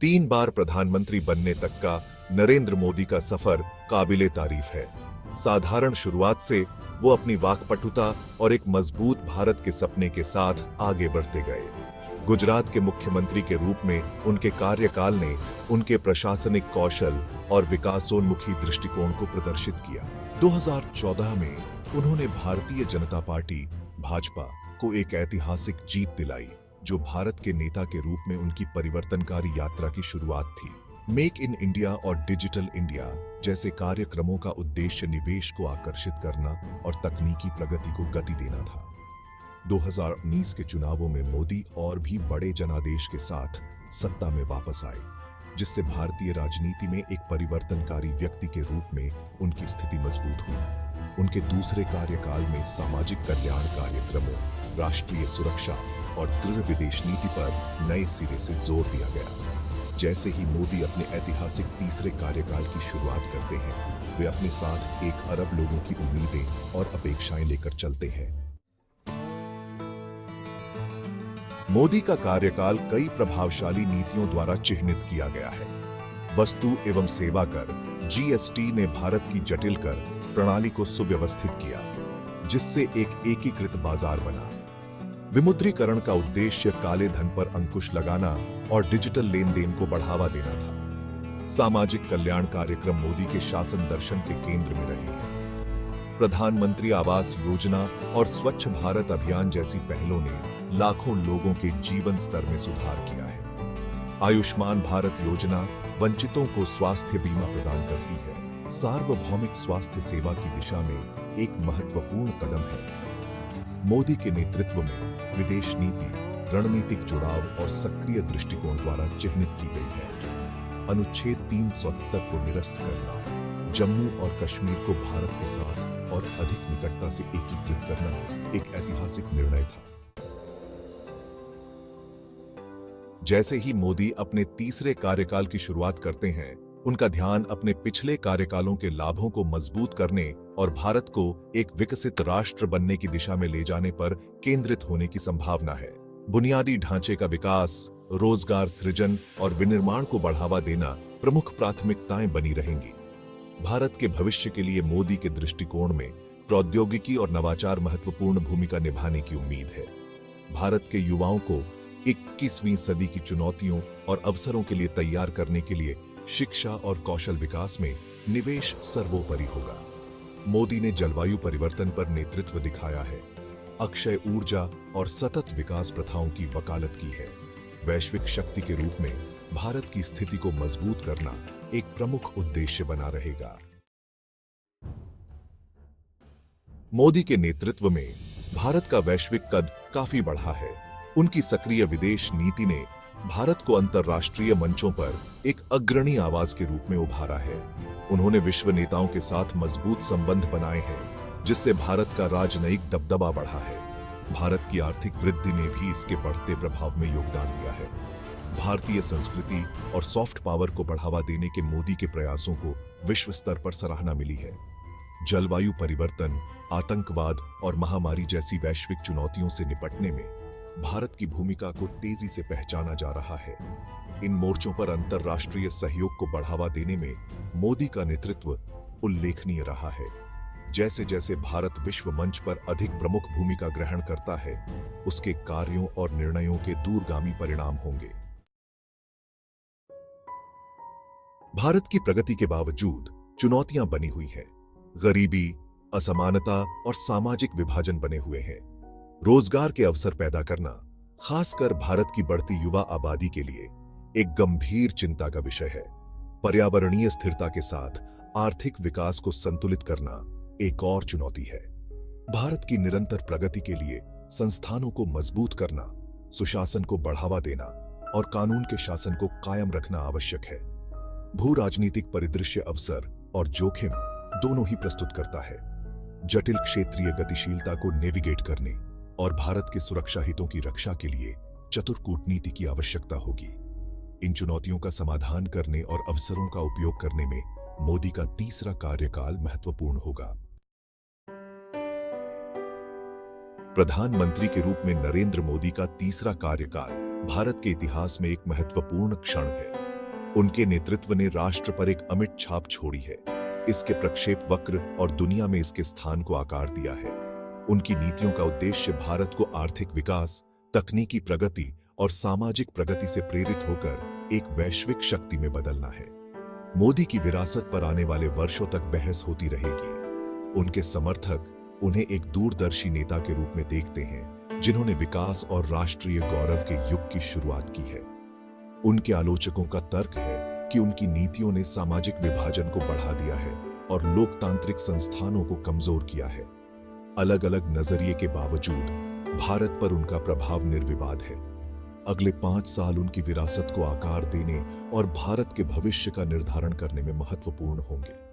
3 बार प्रधानमंत्री बनने तक का नरेंद्र मोदी का सफर काबिले तारीफ है। साधारण शुरुआत से वो अपनी वाकपटुता और एक मजबूत भारत के सपने के साथ आगे बढ़ते गए। गुजरात के मुख्यमंत्री के रूप में उनके कार्यकाल ने उनके प्रशासनिक कौशल और विकासोन्मुखी दृष्टिकोण को प्रदर्शित किया। 2014 में उन्होंने भारतीय जनता पार्टी भाजपा को एक ऐतिहासिक जीत दिलाई, जो भारत के नेता के रूप में उनकी परिवर्तनकारी यात्रा की शुरुआत थी। मेक इन इंडिया और डिजिटल इंडिया जैसे कार्यक्रमों का उद्देश्य निवेश को आकर्षित करना और तकनीकी प्रगति को गति देना था। 2019 के चुनावों में मोदी और भी बड़े जनादेश के साथ सत्ता में वापस आए, जिससे भारतीय राजनीति में एक परिवर्तनकारी व्यक्ति के रूप में उनकी स्थिति मजबूत हुई। उनके दूसरे कार्यकाल में सामाजिक कल्याण कार्यक्रमों, राष्ट्रीय सुरक्षा और दृढ़ विदेश नीति पर नए सिरे से जोर दिया गया। जैसे ही मोदी अपने ऐतिहासिक तीसरे कार्यकाल की शुरुआत करते हैं, वे अपने साथ 1 अरब लोगों की उम्मीदें और अपेक्षाएं लेकर चलते हैं। मोदी का कार्यकाल कई प्रभावशाली नीतियों द्वारा चिह्नित किया गया है। वस्तु एवं सेवा कर जीएसटी ने भारत की जटिल कर प्रणाली को सुव्यवस्थित किया, जिससे एक एकीकृत बाजार बना। विमुद्रीकरण का उद्देश्य काले धन पर अंकुश लगाना और डिजिटल लेन देन को बढ़ावा देना था। सामाजिक कल्याण कार्यक्रम मोदी के शासन दर्शन के केंद्र में रहे हैं। प्रधानमंत्री आवास योजना और स्वच्छ भारत अभियान जैसी पहलों ने लाखों लोगों के जीवन स्तर में सुधार किया है। आयुष्मान भारत योजना वंचितों को स्वास्थ्य बीमा प्रदान करती है, सार्वभौमिक स्वास्थ्य सेवा की दिशा में एक महत्वपूर्ण कदम है। मोदी के नेतृत्व में विदेश नीति रणनीतिक जुड़ाव और सक्रिय दृष्टिकोण द्वारा चिह्नित की गई है। अनुच्छेद 370 को निरस्त करना, जम्मू और कश्मीर को भारत के साथ और अधिक निकटता से एकीकृत करना एक ऐतिहासिक निर्णय था। जैसे ही मोदी अपने तीसरे कार्यकाल की शुरुआत करते हैं, उनका ध्यान अपने पिछले कार्यकालों के लाभों को मजबूत करने और भारत को एक विकसित राष्ट्र बनने की दिशा में ले जाने पर केंद्रित होने की संभावना है। बुनियादी ढांचे का विकास, रोजगार सृजन और विनिर्माण को बढ़ावा देना प्रमुख प्राथमिकताएं बनी रहेंगी। भारत के भविष्य के लिए मोदी के दृष्टिकोण में प्रौद्योगिकी और नवाचार महत्वपूर्ण भूमिका निभाने की उम्मीद है। भारत के युवाओं को 21वीं सदी की चुनौतियों और अवसरों के लिए तैयार करने के लिए शिक्षा और कौशल विकास में निवेश सर्वोपरि होगा। मोदी ने जलवायु परिवर्तन पर नेतृत्व दिखाया है, अक्षय ऊर्जा और सतत विकास प्रथाओं की वकालत की है। वैश्विक शक्ति के रूप में भारत की स्थिति को मजबूत करना एक प्रमुख उद्देश्य बना रहेगा। मोदी के नेतृत्व में भारत का वैश्विक कद काफी बढ़ा है। उनकी सक्रिय विदेश नीति ने भारत को अंतर्राष्ट्रीय मंचों पर एक अग्रणी आवाज के रूप में उभारा है। उन्होंने विश्व नेताओं के साथ मजबूत संबंध बनाए हैं, जिससे भारत का राजनयिक दबदबा बढ़ा है। भारत की आर्थिक वृद्धि ने भी इसके बढ़ते प्रभाव में योगदान दिया है। भारतीय संस्कृति और सॉफ्ट पावर को बढ़ावा देने के मोदी के प्रयासों को विश्व स्तर पर सराहना मिली है। जलवायु परिवर्तन, आतंकवाद और महामारी जैसी वैश्विक चुनौतियों से निपटने में भारत की भूमिका को तेजी से पहचाना जा रहा है। इन मोर्चों पर अंतर्राष्ट्रीय सहयोग को बढ़ावा देने में मोदी का नेतृत्व उल्लेखनीय रहा है। जैसे जैसे भारत विश्व मंच पर अधिक प्रमुख भूमिका ग्रहण करता है, उसके कार्यों और निर्णयों के दूरगामी परिणाम होंगे। भारत की प्रगति के बावजूद चुनौतियां बनी हुई हैं। गरीबी, असमानता और सामाजिक विभाजन बने हुए हैं। रोजगार के अवसर पैदा करना, खासकर भारत की बढ़ती युवा आबादी के लिए, एक गंभीर चिंता का विषय है। पर्यावरणीय स्थिरता के साथ आर्थिक विकास को संतुलित करना एक और चुनौती है। भारत की निरंतर प्रगति के लिए संस्थानों को मजबूत करना, सुशासन को बढ़ावा देना और कानून के शासन को कायम रखना आवश्यक है। भू राजनीतिक परिदृश्य अवसर और जोखिम दोनों ही प्रस्तुत करता है। जटिल क्षेत्रीय गतिशीलता को नेविगेट करने और भारत के सुरक्षा हितों की रक्षा के लिए चतुर कूटनीति की आवश्यकता होगी। इन चुनौतियों का समाधान करने और अवसरों का उपयोग करने में मोदी का तीसरा कार्यकाल महत्वपूर्ण होगा। प्रधानमंत्री के रूप में नरेंद्र मोदी का तीसरा कार्यकाल भारत के इतिहास में एक महत्वपूर्ण क्षण है। उनके नेतृत्व ने राष्ट्र पर एक अमिट छाप छोड़ी है। इसके प्रक्षेप वक्र और दुनिया में इसके स्थान को आकार दिया है। उनकी नीतियों का उद्देश्य भारत को आर्थिक विकास, तकनीकी प्रगति और सामाजिक प्रगति से प्रेरित होकर एक वैश्विक शक्ति में बदलना है। मोदी की विरासत पर आने वाले वर्षों तक बहस होती रहेगी। उनके समर्थक उन्हें एक दूरदर्शी नेता के रूप में देखते हैं, जिन्होंने विकास और राष्ट्रीय गौरव के युग की शुरुआत की है। उनके आलोचकों का तर्क है कि उनकी नीतियों ने सामाजिक विभाजन को बढ़ा दिया है और लोकतांत्रिक संस्थानों को कमजोर किया है। अलग अलग नजरिए के बावजूद भारत पर उनका प्रभाव निर्विवाद है। अगले 5 साल उनकी विरासत को आकार देने और भारत के भविष्य का निर्धारण करने में महत्वपूर्ण होंगे।